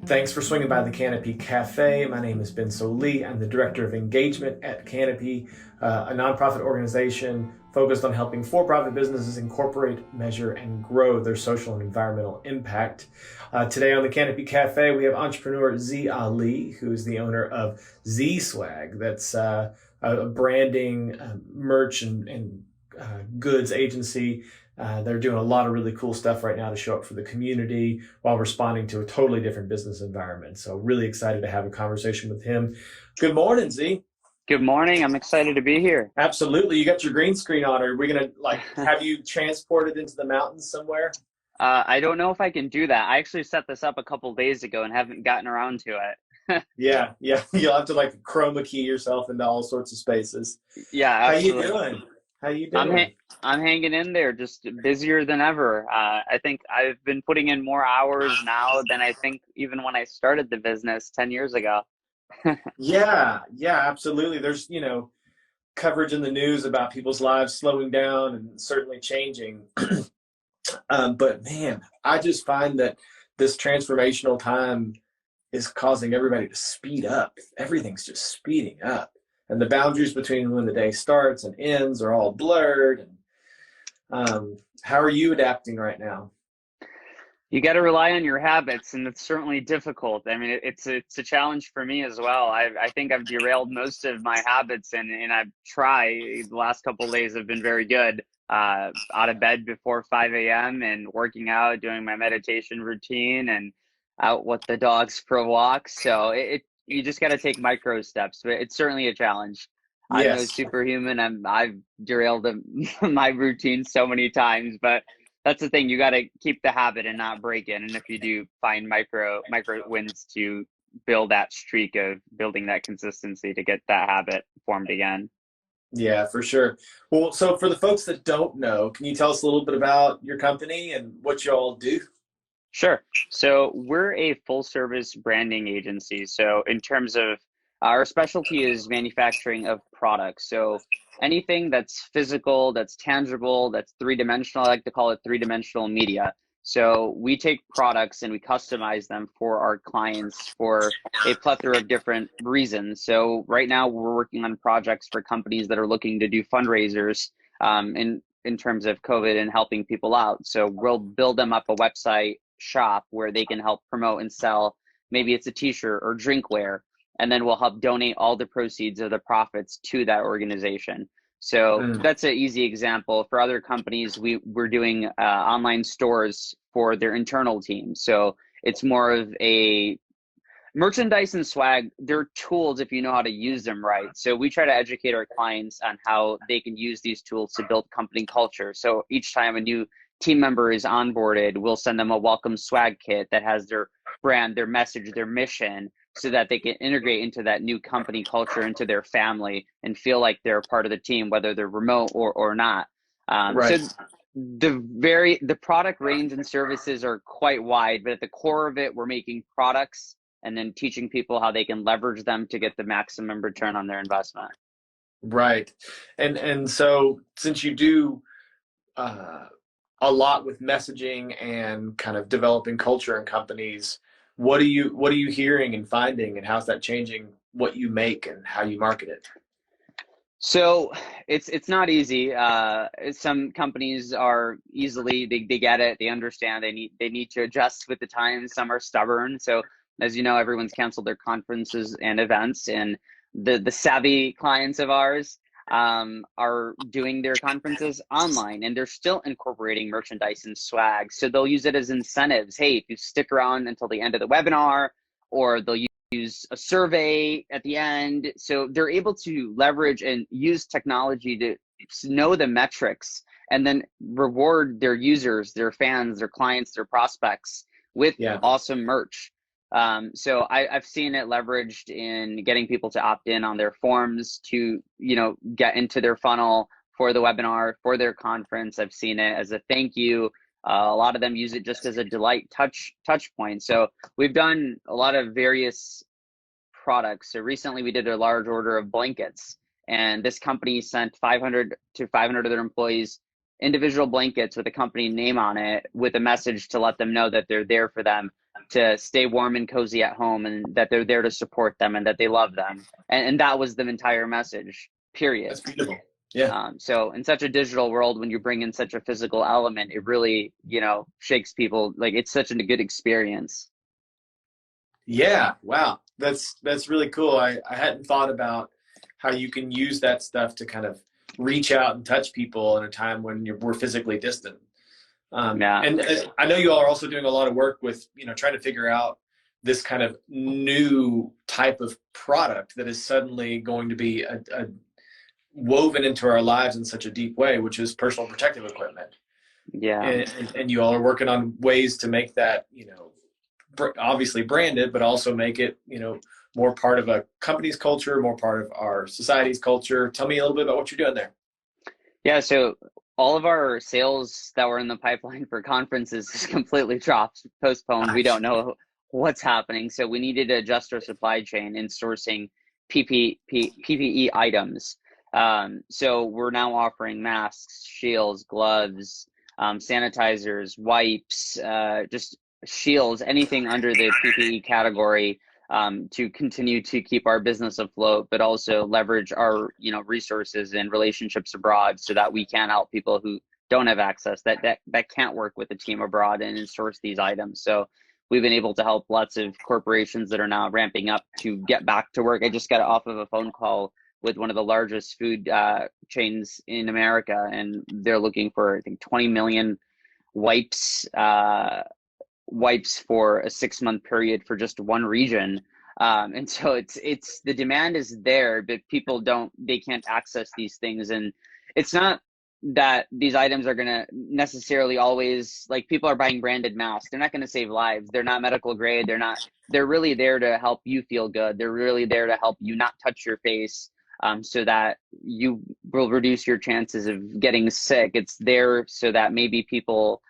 Thanks for swinging by the Canopy Cafe. My name is Ben Solee. I'm the Director of Engagement at Canopy, a nonprofit organization focused on helping for-profit businesses incorporate, measure, and grow their social and environmental impact. Today on the Canopy Cafe, we have entrepreneur Zee Ali, who is the owner of Zee Swag. That's a branding, merch, and goods agency. They're doing a lot of really cool stuff right now to show up for the community while responding to a totally different business environment. So really excited to have a conversation with him. Good morning, Z. Good morning. I'm excited to be here. Absolutely. You got your green screen on. Are we going to have you transported into the mountains somewhere? I don't know if I can do that. I actually set this up a couple days ago and haven't gotten around to it. Yeah. You'll have to chroma key yourself into all sorts of spaces. Yeah, How you absolutely. doing? How you I'm ha doing? I'm hanging in there, just busier than ever. I think I've been putting in more hours now than I think even when I started the business 10 years ago. Yeah, absolutely. There's, coverage in the news about people's lives slowing down and certainly changing. But man, I just find that this transformational time is causing everybody to speed up. Everything's just speeding up. And the boundaries between when the day starts and ends are all blurred. And how are you adapting right now? You got to rely on your habits, and it's certainly difficult. I mean, it's a challenge for me as well. I think I've derailed most of my habits, and I've tried. The last couple of days have been very good. Out of bed before 5 a.m. and working out, doing my meditation routine, and out with the dogs for a walk. So you just got to take micro steps, but it's certainly a challenge. I'm no Yes. superhuman. I've derailed my routine so many times, but that's the thing. You got to keep the habit and not break it. And if you do, find micro wins to build that streak of building that consistency to get that habit formed again. Yeah, for sure. Well, so for the folks that don't know, can you tell us a little bit about your company and what you all do? Sure. So we're a full service branding agency. So in terms of our specialty is manufacturing of products. So anything that's physical, that's tangible, that's three-dimensional, I like to call it three-dimensional media. So we take products and we customize them for our clients for a plethora of different reasons. So right now we're working on projects for companies that are looking to do fundraisers in terms of COVID and helping people out. So we'll build them up a website shop where they can help promote and sell. Maybe it's a t-shirt or drinkware, and then we'll help donate all the proceeds of the profits to that organization. So Mm. that's an easy example. For other companies, we're doing online stores for their internal team. So it's more of a merchandise and swag. They're tools if you know how to use them right. So we try to educate our clients on how they can use these tools to build company culture. So each time a new team member is onboarded, we'll send them a welcome swag kit that has their brand, their message, their mission, so that they can integrate into that new company culture, into their family, and feel like they're a part of the team, whether they're remote or not. So Right. the product range and services are quite wide, but at the core of it, we're making products and then teaching people how they can leverage them to get the maximum return on their investment. Right. And so since you do uh, a lot with messaging and kind of developing culture in companies, what are you hearing and finding, and how's that changing what you make and how you market it? So it's not easy. Some companies are easily they get it, they understand they need to adjust with the times. Some are stubborn. So as you know, everyone's canceled their conferences and events, and the savvy clients of ours are doing their conferences online, and they're still incorporating merchandise and swag. So they'll use it as incentives. Hey, if you stick around until the end of the webinar, or they'll use a survey at the end. So they're able to leverage and use technology to know the metrics and then reward their users, their fans, their clients, their prospects with Yeah. awesome merch. So I've seen it leveraged in getting people to opt in on their forms to, get into their funnel for the webinar, for their conference. I've seen it as a thank you. A lot of them use it just as a delight touch point. So we've done a lot of various products. So recently we did a large order of blankets, and this company sent 500 to 500 of their employees individual blankets with a company name on it, with a message to let them know that they're there for them to stay warm and cozy at home, and that they're there to support them and that they love them. And that was the entire message, period. That's beautiful. Yeah. So in such a digital world, when you bring in such a physical element, it really, shakes people. Like, it's such a good experience. Yeah. Wow. That's really cool. I hadn't thought about how you can use that stuff to kind of reach out and touch people in a time when we're physically distant. Yeah. And I know you all are also doing a lot of work with, trying to figure out this kind of new type of product that is suddenly going to be a woven into our lives in such a deep way, which is personal protective equipment. Yeah. And you all are working on ways to make that, obviously branded, but also make it, more part of a company's culture, more part of our society's culture. Tell me a little bit about what you're doing there. Yeah. So all of our sales that were in the pipeline for conferences is completely dropped, postponed. We don't know what's happening. So we needed to adjust our supply chain in sourcing PPE items. So we're now offering masks, shields, gloves, sanitizers, wipes, just shields, anything under the PPE category, to continue to keep our business afloat, but also leverage our, resources and relationships abroad so that we can help people who don't have access, that can't work with a team abroad and source these items. So we've been able to help lots of corporations that are now ramping up to get back to work. I just got off of a phone call with one of the largest food chains in America, and they're looking for, I think, 20 million wipes for a 6-month period for just one region. And so it's the demand is there, but people they can't access these things. And it's not that these items are going to necessarily always, like, people are buying branded masks. They're not going to save lives. They're not medical grade. They're really there to help you feel good. They're really there to help you not touch your face, so that you will reduce your chances of getting sick. It's there so that maybe people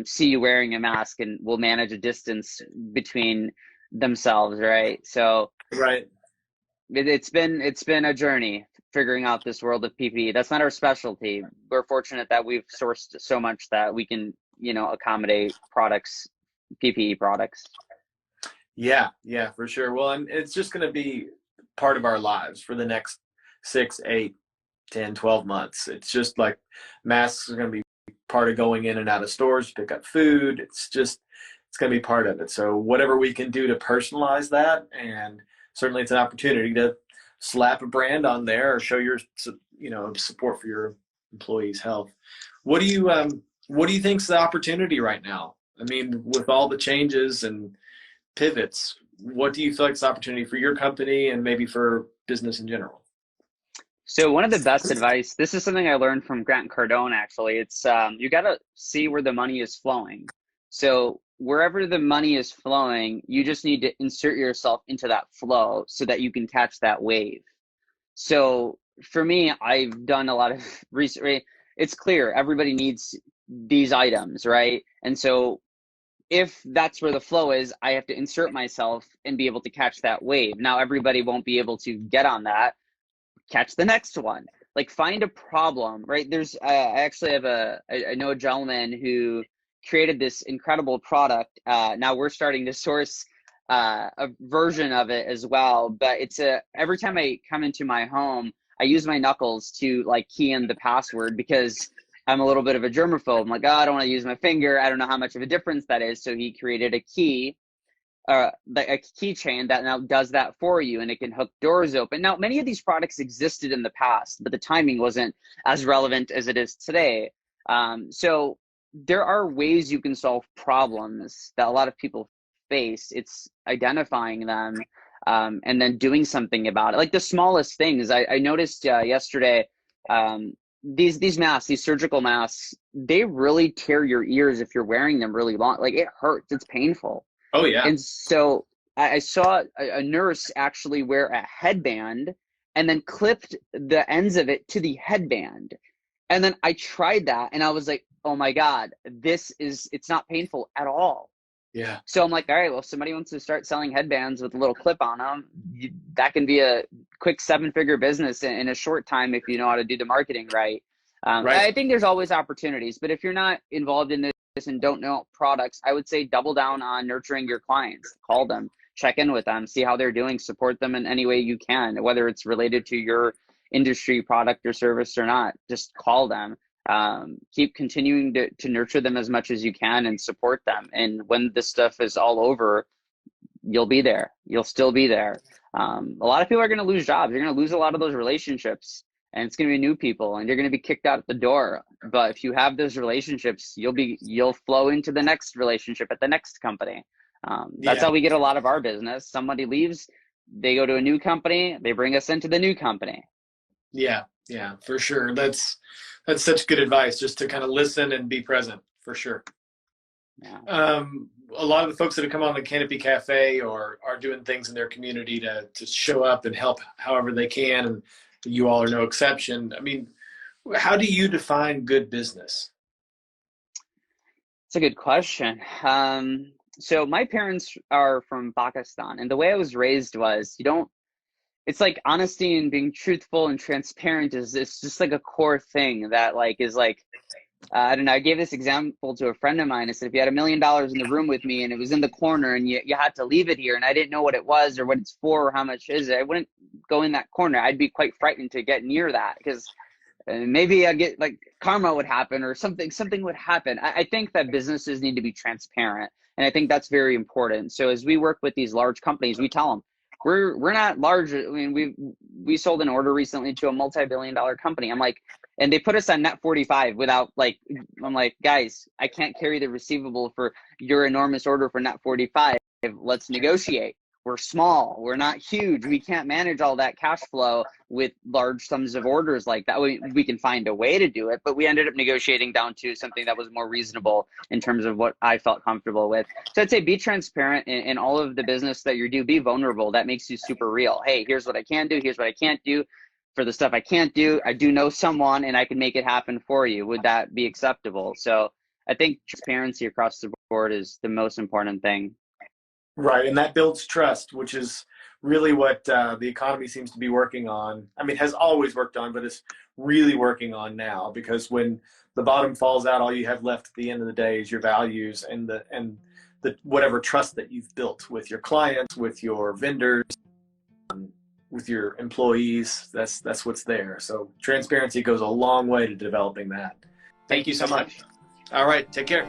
see you wearing a mask and will manage a distance between themselves, right? So right. It's been a journey figuring out this world of PPE. That's not our specialty. We're fortunate that we've sourced so much that we can, accommodate PPE products. Yeah, for sure. Well, and it's just going to be part of our lives for the next 6, 8, 10, 12 months. It's just like masks are going to be part of going in and out of stores, pick up food. It's going to be part of it. So whatever we can do to personalize that, and certainly it's an opportunity to slap a brand on there or show your, support for your employees' health. What do you think's the opportunity right now? I mean, with all the changes and pivots, what do you feel like is the opportunity for your company and maybe for business in general? So one of the best advice, this is something I learned from Grant Cardone, actually. It's you got to see where the money is flowing. So wherever the money is flowing, you just need to insert yourself into that flow so that you can catch that wave. So for me, I've done a lot of research. It's clear everybody needs these items, right? And so if that's where the flow is, I have to insert myself and be able to catch that wave. Now, everybody won't be able to get on that. Catch the next one. Like, find a problem, right? I actually have I know a gentleman who created this incredible product. Now we're starting to source a version of it as well, but every time I come into my home, I use my knuckles to, like, key in the password because I'm a little bit of a germaphobe. I'm like, oh, I don't want to use my finger. I don't know how much of a difference that is. So he created a key, a keychain that now does that for you, and it can hook doors open. Now, many of these products existed in the past, but the timing wasn't as relevant as it is today. So there are ways you can solve problems that a lot of people face. It's identifying them, and then doing something about it. Like the smallest things. I noticed yesterday, these masks, these surgical masks, they really tear your ears if you're wearing them really long. Like, it hurts. It's painful. Oh, yeah. And so I saw a nurse actually wear a headband and then clipped the ends of it to the headband. And then I tried that and I was like, oh my God, it's not painful at all. Yeah. So I'm like, all right, well, if somebody wants to start selling headbands with a little clip on them, that can be a quick 7-figure business in a short time if you know how to do the marketing right. Right. I think there's always opportunities, but if you're not involved in this and don't know products, I would say double down on nurturing your clients. Call them, check in with them, see how they're doing, support them in any way you can, whether it's related to your industry, product, or service or not. Just call them. Keep continuing to nurture them as much as you can and support them. And when this stuff is all over, you'll be there. You'll still be there. A lot of people are going to lose jobs. You're going to lose a lot of those relationships, and it's going to be new people, and you're going to be kicked out the door. But if you have those relationships, you'll flow into the next relationship at the next company. That's how we get a lot of our business. Somebody leaves, they go to a new company, they bring us into the new company. Yeah, for sure. That's such good advice, just to kind of listen and be present, for sure. Yeah. A lot of the folks that have come on the Canopy Cafe or are doing things in their community to show up and help however they can, and you all are no exception. I mean, how do you define good business? It's a good question. So my parents are from Pakistan, and the way I was raised was it's like honesty and being truthful and transparent it's just like a core thing that is I don't know. I gave this example to a friend of mine. I said, if you had $1 million in the room with me and it was in the corner and you had to leave it here and I didn't know what it was or what it's for or how much is it, I wouldn't go in that corner. I'd be quite frightened to get near that because maybe I'd get karma would happen or something would happen. I think that businesses need to be transparent. And I think that's very important. So as we work with these large companies, we tell them, we're not large. I mean, we sold an order recently to a multi-billion-dollar company. I'm like, and they put us on net 45 without I'm like, guys, I can't carry the receivable for your enormous order for net 45. Let's negotiate. We're small. We're not huge. We can't manage all that cash flow with large sums of orders like that. We can find a way to do it, but we ended up negotiating down to something that was more reasonable in terms of what I felt comfortable with. So I'd say be transparent in all of the business that you do. Be vulnerable. That makes you super real. Hey, here's what I can do. Here's what I can't do. For the stuff I can't do, I do know someone and I can make it happen for you. Would that be acceptable? So I think transparency across the board is the most important thing. Right, and that builds trust, which is really what the economy seems to be working on. I mean, has always worked on, but it's really working on now, because when the bottom falls out, all you have left at the end of the day is your values and the whatever trust that you've built with your clients, with your vendors, with your employees. That's what's there. So transparency goes a long way to developing that. Thank you so much. All right, take care.